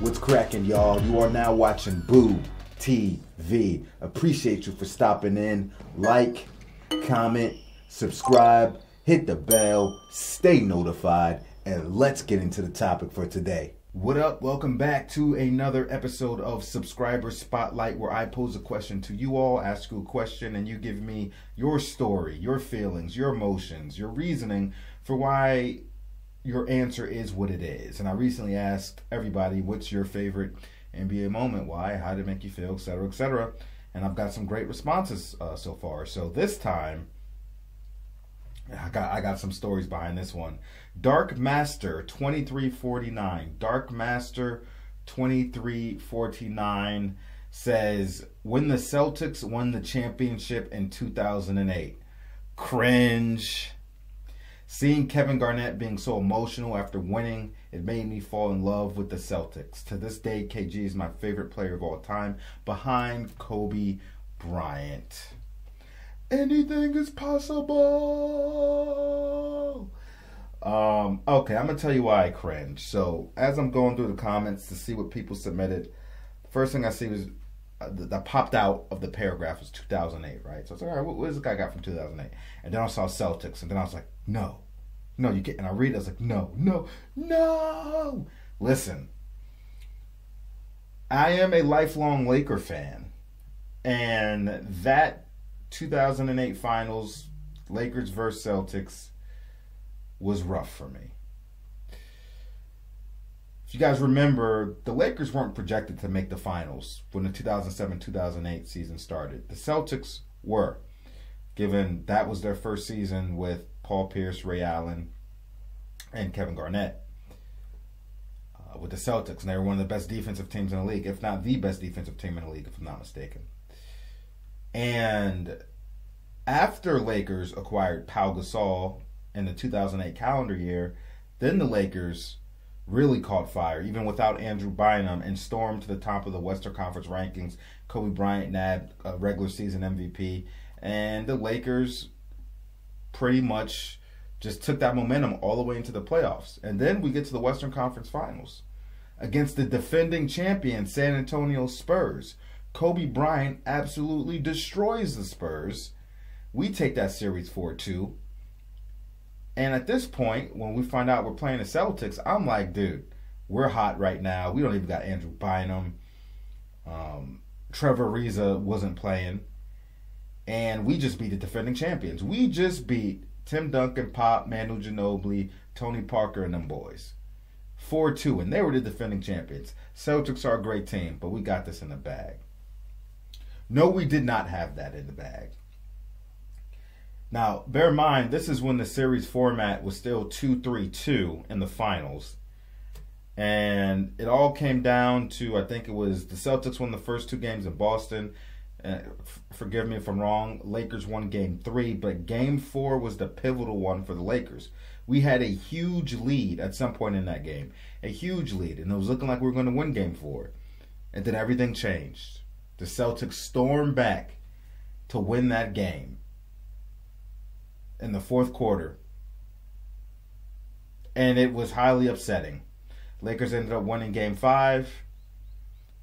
What's cracking, y'all? You are now watching Boo TV. Appreciate you for stopping in. Like, comment, subscribe, hit the bell, stay notified, and let's get into the topic for today. What up? Welcome back to another episode of Subscriber Spotlight, where I pose a question to you all, ask you a question, and you give me your story, your feelings, your emotions, your reasoning for why your answer is what it is. And I recently asked everybody, what's your favorite NBA moment? Why? How did it make you feel? Etc., etc. And I've got some great responses so far. So this time, I got some stories behind this one. Dark Master 2349. Dark Master 2349 says, when the Celtics won the championship in 2008. Cringe. Seeing Kevin Garnett being so emotional after winning, it made me fall in love with the Celtics. To this day, KG is my favorite player of all time, behind Kobe Bryant. Anything is possible. Okay, I'm going to tell you why I cringe. So, as I'm going through the comments to see what people submitted, the first thing I see was that popped out of the paragraph was 2008, right? So I was like, all right, what does this guy got from 2008? And then I saw Celtics, and then I was like, no, you can't. And I read it, I was like, no. Listen, I am a lifelong Laker fan, and that 2008 finals, Lakers versus Celtics, was rough for me. If you guys remember, the Lakers weren't projected to make the finals when the 2007-2008 season started. The Celtics were, given that was their first season with Paul Pierce, Ray Allen, and Kevin Garnett with the Celtics. And they were one of the best defensive teams in the league, if not the best defensive team in the league, if I'm not mistaken. And after Lakers acquired Pau Gasol in the 2008 calendar year, then the Lakers really caught fire, even without Andrew Bynum, and stormed to the top of the Western Conference rankings. Kobe Bryant nabbed a regular season MVP, and the Lakers pretty much just took that momentum all the way into the playoffs. And then we get to the Western Conference Finals against the defending champion San Antonio Spurs. Kobe Bryant absolutely destroys the Spurs. We take that series 4-2. And at this point, when we find out we're playing the Celtics, I'm like, dude, we're hot right now. We don't even got Andrew Bynum. Trevor Ariza wasn't playing. And we just beat the defending champions. We just beat Tim Duncan, Pop, Manu Ginobili, Tony Parker, and them boys. 4-2, and they were the defending champions. Celtics are a great team, but we got this in the bag. No, we did not have that in the bag. Now, bear in mind, this is when the series format was still 2-3-2 in the finals. And it all came down to, I think it was the Celtics won the first two games in Boston. Forgive me if I'm wrong, Lakers won game 3, but game 4 was the pivotal one for the Lakers. We had a huge lead at some point in that game. A huge lead, and it was looking like we were going to win game 4. And then everything changed. The Celtics stormed back to win that game in the fourth quarter, and it was highly upsetting. Lakers ended up winning game 5,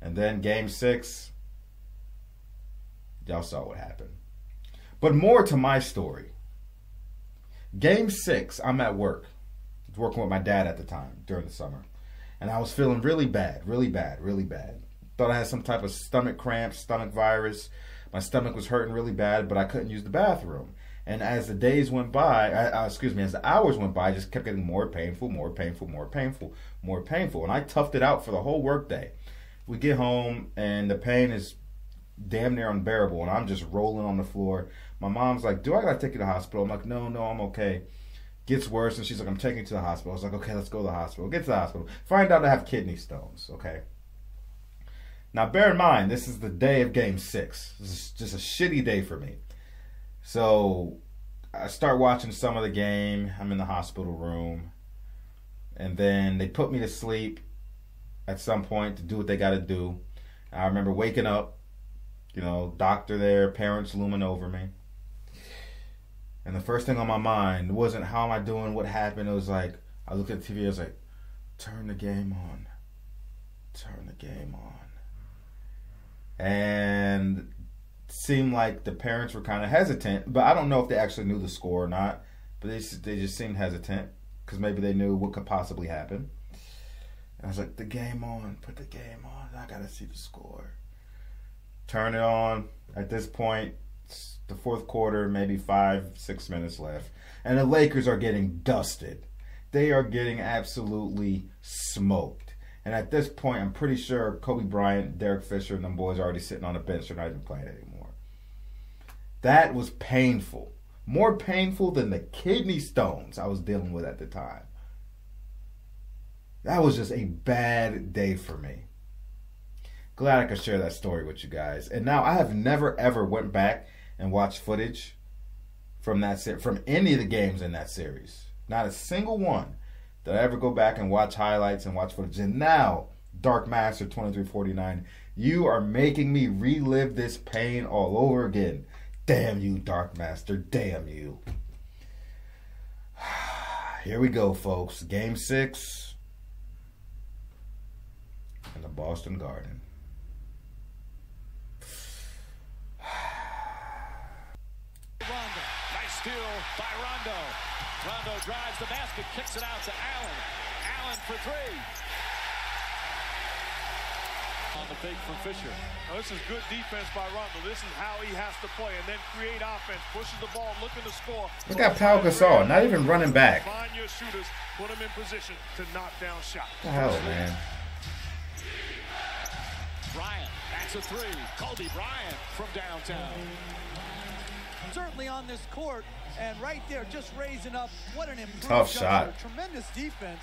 and then game 6, y'all saw what happened. But more to my story. Game 6, I'm at work. I was working with my dad at the time during the summer, and I was feeling really bad. Thought I had some type of stomach cramp, stomach virus. My stomach was hurting really bad, but I couldn't use the bathroom. And as the days went by, as the hours went by, I just kept getting more painful. And I toughed it out for the whole workday. We get home, and the pain is damn near unbearable, and I'm just rolling on the floor. My mom's like, do I gotta take you to the hospital? I'm like, no, I'm okay. Gets worse, and she's like, I'm taking you to the hospital. I was like, okay, let's go to the hospital. Get to the hospital. Find out I have kidney stones, okay? Now, bear in mind, this is the day of game 6. This is just a shitty day for me. So I start watching some of the game. I'm in the hospital room. And then they put me to sleep at some point to do what they got to do. I remember waking up, doctor there, parents looming over me. And the first thing on my mind wasn't how am I doing, what happened. It was like, I looked at the TV, I was like, turn the game on. turn the game on. And seemed like the parents were kind of hesitant, but I don't know if they actually knew the score or not. But they just seemed hesitant because maybe they knew what could possibly happen. And I was like, the game on, put the game on. I gotta see the score. Turn it on. At this point, it's the fourth quarter, maybe 5-6 minutes left, and the Lakers are getting dusted. They are getting absolutely smoked. And at this point, I'm pretty sure Kobe Bryant, Derek Fisher, and them boys are already sitting on the bench. They're not even playing anymore. That was painful. More painful than the kidney stones I was dealing with at the time. That was just a bad day for me. Glad I could share that story with you guys. And now I have never ever went back and watched footage from any of the games in that series. Not a single one. Did I ever go back and watch highlights and watch footage? And now, Dark Master 2349, you are making me relive this pain all over again. Damn you, Dark Master. Damn you. Here we go, folks. Game 6 in the Boston Garden. Rondo. Nice steal by Rondo. Rondo drives the basket, kicks it out to Allen. Allen for three. On the fake from Fisher. Now, this is good defense by Rondo. This is how he has to play, and then create offense. Pushes the ball, looking to score. Look at Pau Gasol, not even running back. Find your shooters, put them in position to knock down shots. What the hell, man? Bryant, that's a three. Kobe Bryant from downtown. Certainly on this court, and right there, just raising up. What an improved tough shot. Tremendous defense.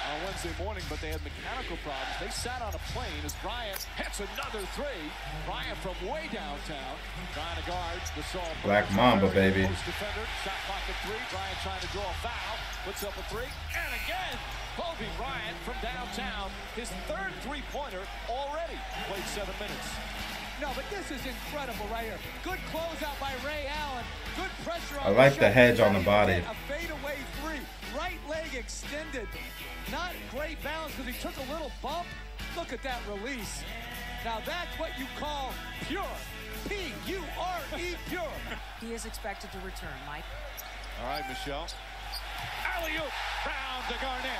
On Wednesday morning, but they had mechanical problems. They sat on a plane as Bryant hits another three. Bryant from way downtown, trying to guard Gasol. Black Mamba, baby. Defender, shot clock at three. Bryant trying to draw a foul. Puts up a three, and again, Kobe Bryant from downtown. His third three-pointer already. Played 7 minutes. No, but this is incredible right here. Good closeout by Ray Allen. Good pressure on I like the hedge on the body. A fadeaway three. Right leg extended. Not great balance because he took a little bump. Look at that release. Now that's what you call pure. P-U-R-E, pure. He is expected to return, Mike. All right, Michelle. Alley-oop. Round to Garnett.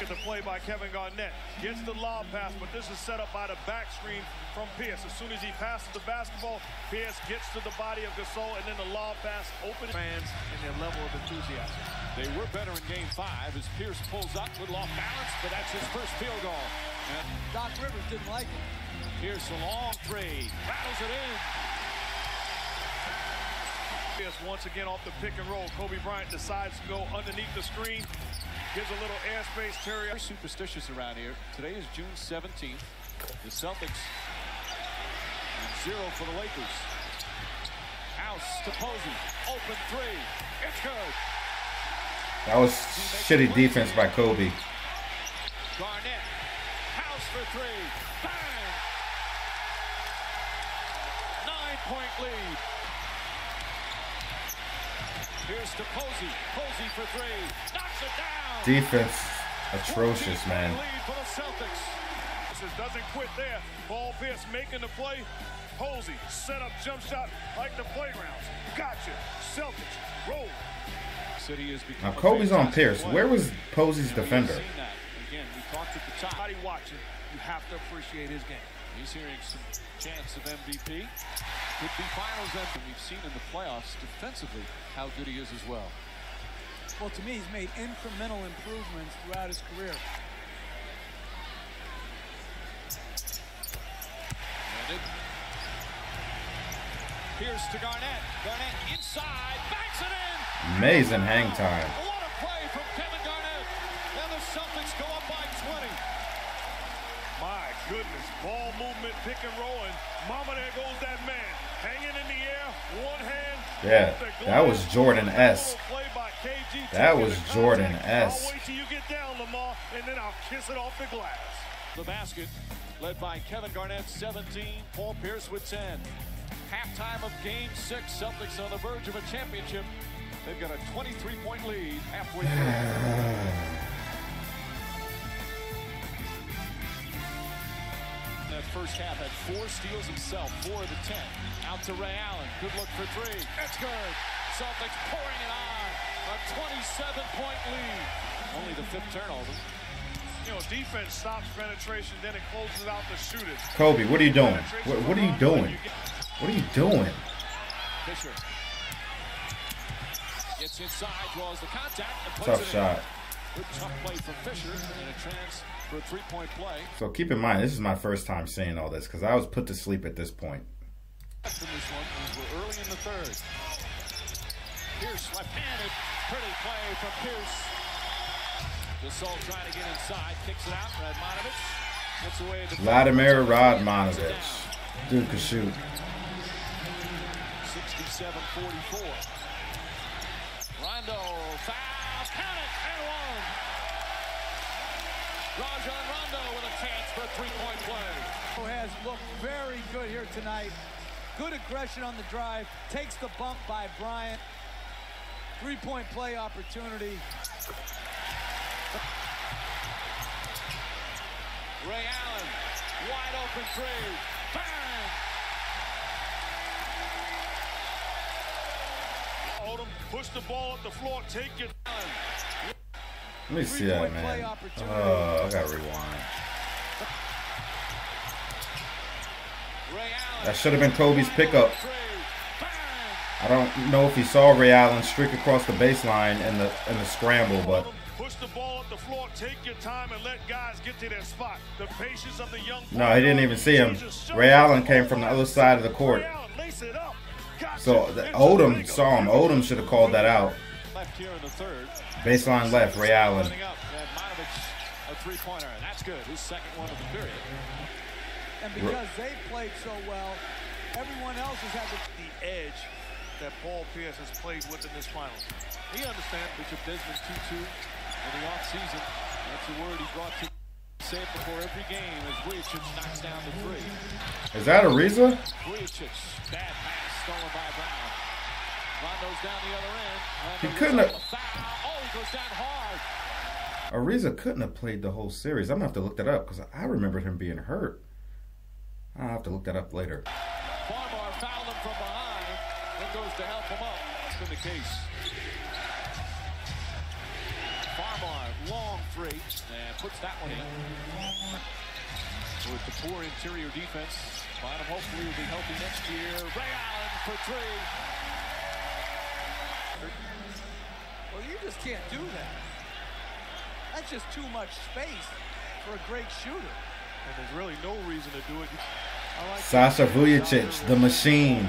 Get the play by Kevin Garnett. Gets the lob pass, but this is set up by the back screen from Pierce. As soon as he passes the basketball, Pierce gets to the body of Gasol, and then the lob pass opens fans and their level of enthusiasm. They were better in Game 5 as Pierce pulls up, little off balance, but that's his first field goal. And Doc Rivers didn't like it. Pierce a long three, rattles it in. Pierce once again off the pick and roll. Kobe Bryant decides to go underneath the screen. Gives a little airspace. Terry. We're superstitious around here. Today is June 17th. The Celtics 0 for the Lakers. House to Posey. Open three. It's good. That was shitty defense by Kobe. Garnett. House for three. Bang! 9-point lead. Here's to Posey. Posey for three. Knocks it down. Defense atrocious, man. Lead for the Celtics. This doesn't quit there. Paul Pierce making the play. Posey set up jump shot like the playgrounds. Gotcha. Celtics roll. City is Now Kobe's on Pierce. Where was Posey's defender? Again, we talked at the top. Everybody watching, you have to appreciate his game. He's hearing some chance of MVP. Could be finals MVP. We've seen in the playoffs defensively how good he is as well. Well, to me, he's made incremental improvements throughout his career. Pierce to Garnett. Garnett inside, banks it in. Amazing hang time. What a play from Kevin Garnett. And the Celtics go up by 20. My goodness, ball movement, pick and roll, and mama, there goes that man. Hanging in the air, one hand. Yeah, that was Jordan-esque. That was Jordan-esque. I'll wait till you get down, Lamar, and then I'll kiss it off the glass. The basket led by Kevin Garnett, 17. Paul Pierce with 10. Halftime of Game 6. Celtics on the verge of a championship. They've got a 23-point lead halfway through. first half, had 4 steals himself, 4 of the 10. Out to Ray Allen. Good look for 3. It's good. Celtics pouring it on. A 27-point lead. Only the 5th turnover. You know, defense stops penetration, then it closes out the shooters. Kobe, what are you doing? What are you doing? What are you doing? Fisher gets inside, draws the contact, and puts Tough it shot. in. Good tough play from Fisher, and a chance for a 3-point play. So keep in mind, this is my first time seeing all this because I was put to sleep at this point. From this one, we're early in the 3rd. Pierce left-handed, pretty play from Pierce. Gasol trying to get inside, kicks it out. Radmanovich gets away. Vladimir Radmanovich. Dude could shoot. 67-44. Rondo, foul, count it, and 1. Rajon Rondo with a chance for a 3-point play. Has looked very good here tonight. Good aggression on the drive. Takes the bump by Bryant. 3-point play opportunity. Ray Allen, wide open 3. Bang! Odom, push the ball up the floor, take it. Let me see that, man. I gotta rewind. That should have been Kobe's pickup. I don't know if he saw Ray Allen streak across the baseline in the scramble, but push the ball up the floor, take your time, and let guys get to their spot. The patience of the young. No, he didn't even see him. Ray Allen came from the other side of the court. So Odom saw him. Odom should have called that out. Left here in the 3rd. Baseline left, Ray Allen. A 3-pointer, and that's good. His 2nd one of the period. And because they played so well, everyone else has had the edge that Paul Pierce has played with in this finals. He understands. Bishop Desmond Tutu in the offseason. That's the word he brought to say it before every game as Vujicic knocks down the 3. Is that Ariza? Vujicic, bad pass stolen by Brown. Rondo's down the other end. He couldn't have. Oh, he goes down hard. Ariza couldn't have played the whole series. I'm gonna have to look that up because I remembered him being hurt. I'll have to look that up later. Farmar fouled him from behind, then goes to help him up. That's been the case. Farmar, long 3, and puts that one in. With the poor interior defense, Bynum hopefully will be healthy next year. Ray Allen for 3. Well, you just can't do that. That's just too much space for a great shooter. And there's really no reason to do it. Sasha Vujicic, the machine.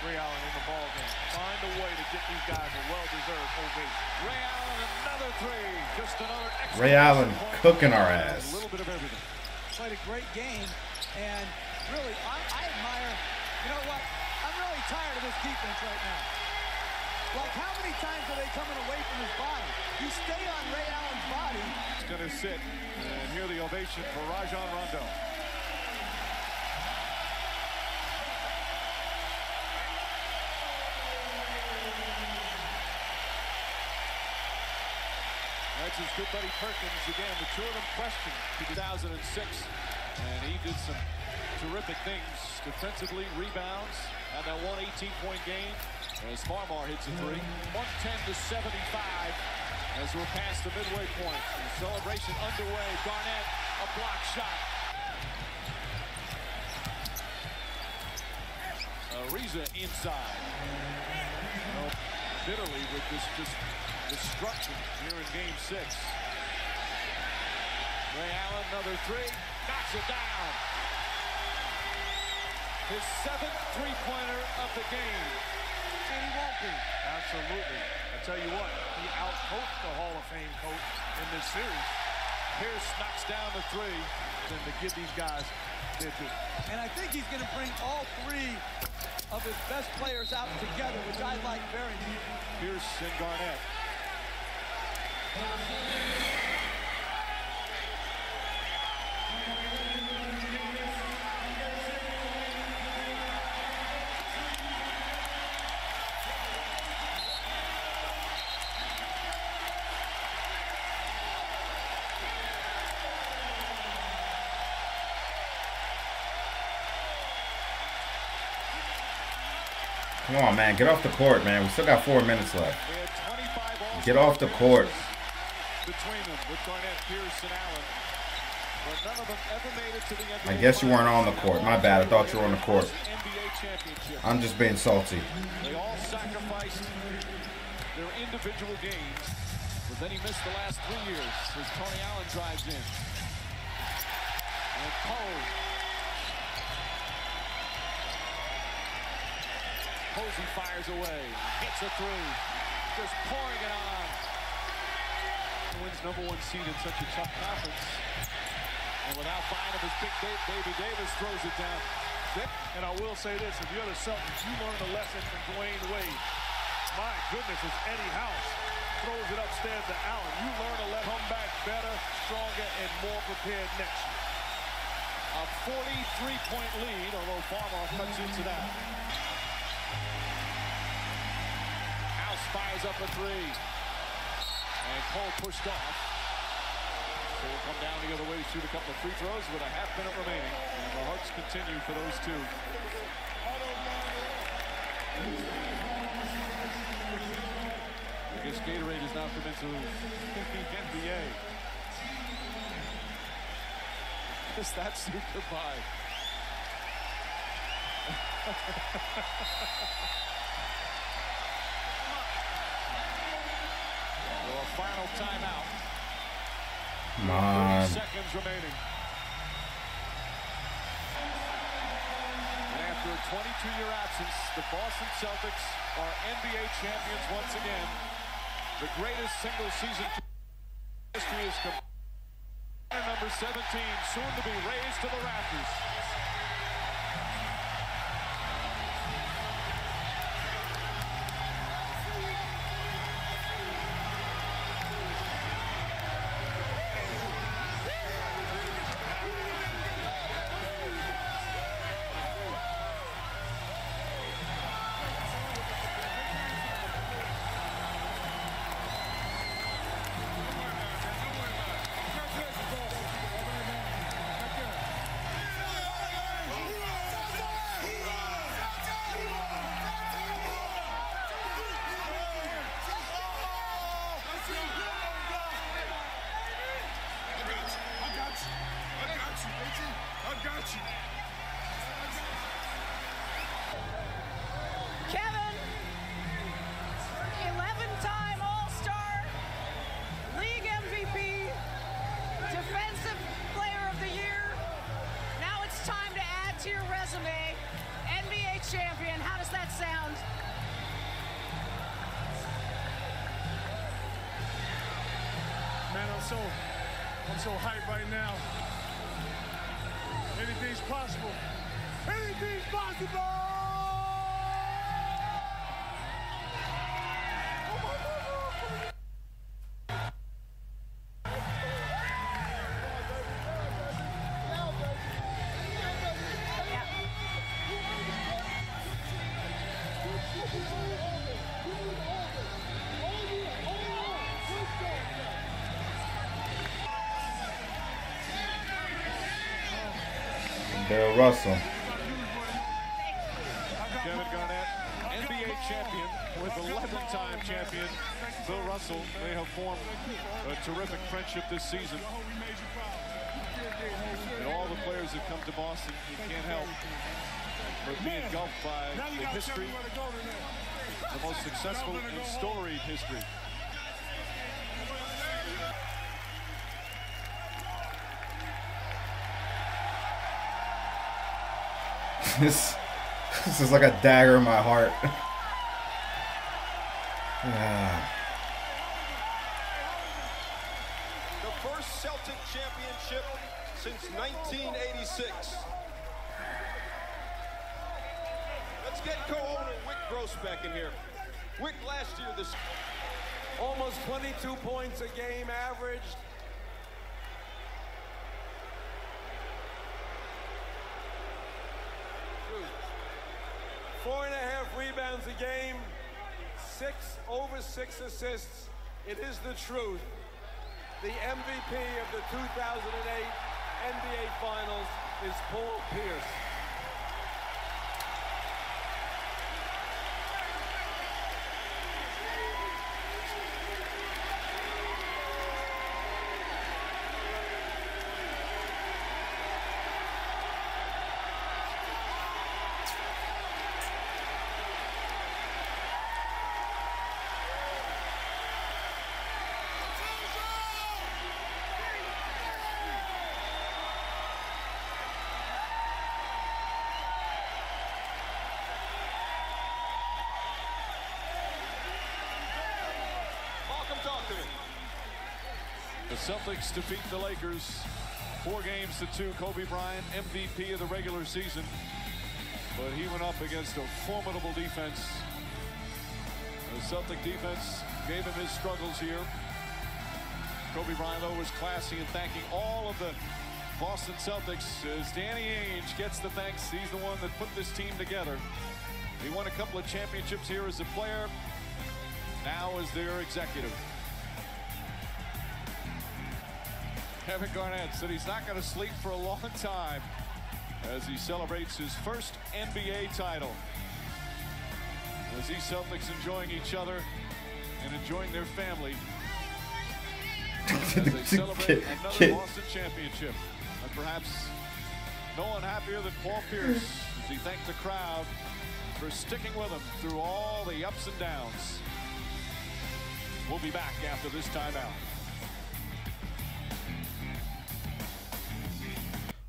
Ray Allen in the ball game. Find a way to get these guys a well-deserved ovation. Ray Allen, another 3. Just another excellent. Ray Allen cooking our ass. A little bit of everything. Played a great game, and really, I admire. You know what? I'm really tired of this defense right now. Like, how many times are they coming away from his body? You stay on Ray Allen's body. He's going to sit and hear the ovation for Rajon Rondo. That's his good buddy Perkins. Again, the two of them questioned 2006. And he did some terrific things defensively, rebounds, had that 18-point game as Farmar hits a 3. 110-75 as we're past the midway point. The celebration underway. Garnett, a block shot. Ariza inside. You know, bitterly with this just destruction here in Game 6. Ray Allen, another 3, knocks it down. His 7th three-pointer of the game. And he won't be. Absolutely. I tell you what, he out-coached the Hall of Fame coach in this series. Pierce knocks down the 3. Then to give these guys their due. And I think he's going to bring all 3 of his best players out together, which I like very much. Pierce and Garnett. Come on, man. Get off the court, man. We still got 4 minutes left. Get off the court. Between them with Garnett, Pierce, and Allen. But none of them ever made it to the NBA. I guess you weren't on the court. My bad. I thought you were on the court. I'm just being salty. They all sacrificed their individual games, but then he missed the last 3 years as Tony Allen drives in. And Posey fires away, hits a three, just pouring it on. Wins #1 seed in such a tough conference. And without buying of his big baby Davis throws it down. And I will say this, if you're the Celtics, you learned a lesson from Dwayne Wade. My goodness, as Eddie House throws it upstairs to Allen. You learn to let him back better, stronger, and more prepared next year. A 43-point lead, although Farmer cuts into that. House fires up a three. And Cole pushed off. So we'll come down the other way to shoot a couple of free throws with a half-minute remaining. And the Hawks continue for those two. I guess Gatorade has now come into the NBA. Is that super goodbye? A final timeout. Come on. 30 seconds remaining. And after a 22-year absence, the Boston Celtics are NBA champions once again. The greatest single season history is complete. Number 17, soon to be raised to the rafters. Kevin, 11-time All-Star, League MVP, Defensive Player of the Year. Now it's time to add to your resume, NBA champion. How does that sound? Man, I'm so hyped right now. Anything's possible. Anything's possible! Bill Russell. Kevin Garnett, NBA champion with 11-time champion Bill Russell. They have formed a terrific friendship this season. And all the players that come to Boston, you can't help but be engulfed by the history, the most successful and storied history. This is like a dagger in my heart. Yeah. The first Celtic championship since 1986. Let's get co-owner Wick Grossbeck in here. Wick, last year this Almost 22 points a game averaged. Four and a half rebounds a game, over six assists. It is the truth. The MVP of the 2008 NBA Finals is Paul Pierce. The Celtics defeat the Lakers 4-2. Kobe Bryant, MVP of the regular season. But he went up against a formidable defense. The Celtic defense gave him his struggles here. Kobe Bryant, though, was classy in thanking all of the Boston Celtics as Danny Ainge gets the thanks. He's the one that put this team together. He won a couple of championships here as a player, now as their executive. Kevin Garnett said he's not going to sleep for a long time as he celebrates his first NBA title. As these Celtics enjoying each other and enjoying their family as they celebrate another Boston championship. And perhaps no one happier than Paul Pierce as he thanked the crowd for sticking with him through all the ups and downs. We'll be back after this timeout.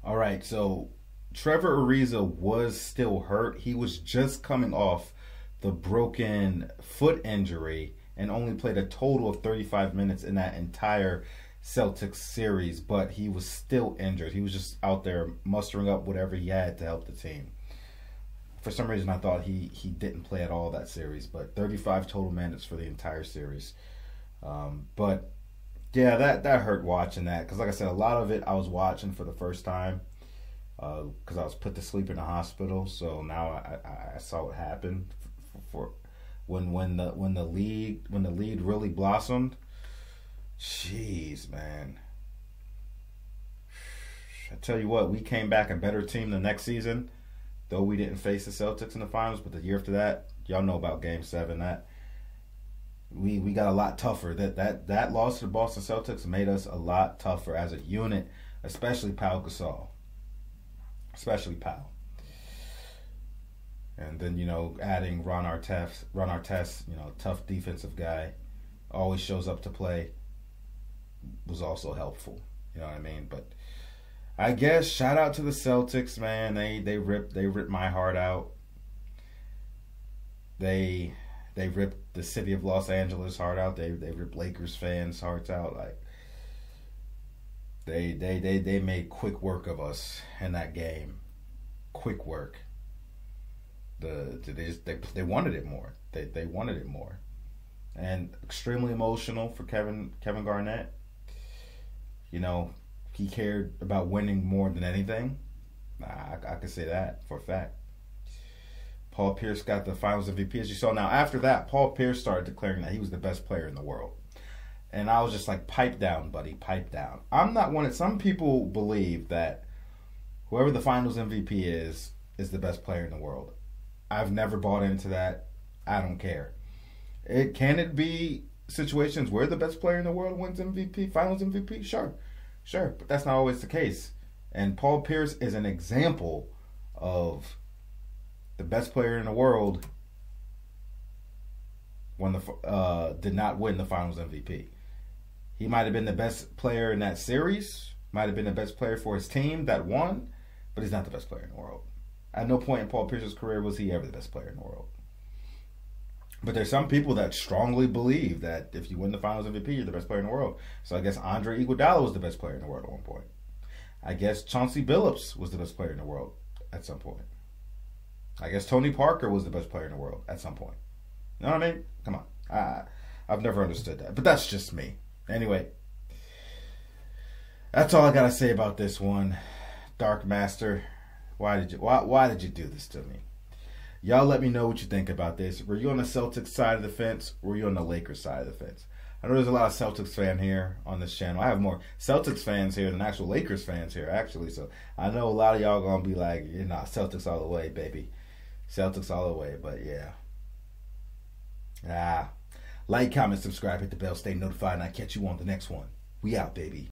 All right, so Trevor Ariza was still hurt. He was just coming off the broken foot injury and only played a total of 35 minutes in that entire Celtics series, but he was still injured. He was just out there mustering up whatever he had to help the team. For some reason, I thought he didn't play at all that series, but 35 total minutes for the entire series. But yeah, that hurt watching that, because like I said, a lot of it I was watching for the first time because I was put to sleep in the hospital. So now I saw what happened for when the lead really blossomed. Jeez, man. I tell you what, we came back a better team the next season, though we didn't face the Celtics in the finals. But the year after that, y'all know about Game 7. That we got a lot tougher. That loss to the Boston Celtics made us a lot tougher as a unit, especially Pau Gasol. Especially Pau. And then, adding Ron Artest, tough defensive guy, always shows up to play, was also helpful. You know what I mean? But I guess shout out to the Celtics, man. They ripped my heart out. They ripped the city of Los Angeles heart out. They ripped Lakers fans' hearts out. Like they made quick work of us in that game. Quick work. They wanted it more. They wanted it more. And extremely emotional for Kevin Garnett. He cared about winning more than anything. I could say that for a fact. Paul Pierce got the Finals MVP, as you saw. Now, after that, Paul Pierce started declaring that he was the best player in the world. And I was just like, pipe down, buddy, pipe down. I'm not one of... Some people believe that whoever the Finals MVP is the best player in the world. I've never bought into that. I don't care. Can it be situations where the best player in the world wins MVP, Finals MVP? Sure. But that's not always the case. And Paul Pierce is an example of the best player in the world did not win the Finals MVP. He might have been the best player in that series, might have been the best player for his team that won, but he's not the best player in the world. At no point in Paul Pierce's career was he ever the best player in the world. But there's some people that strongly believe that if you win the Finals MVP, you're the best player in the world. So I guess Andre Iguodala was the best player in the world at one point. I guess Chauncey Billups was the best player in the world at some point. I guess Tony Parker was the best player in the world at some point. You know what I mean? Come on. I've never understood that. But that's just me. Anyway, that's all I got to say about this one. Dark Master, why did you do this to me? Y'all let me know what you think about this. Were you on the Celtics side of the fence? Or were you on the Lakers side of the fence? I know there's a lot of Celtics fans here on this channel. I have more Celtics fans here than actual Lakers fans here, actually. So I know a lot of y'all going to be like, Celtics all the way, baby. Celtics all the way, but yeah. Like, comment, subscribe, hit the bell, stay notified, and I'll catch you on the next one. We out, baby.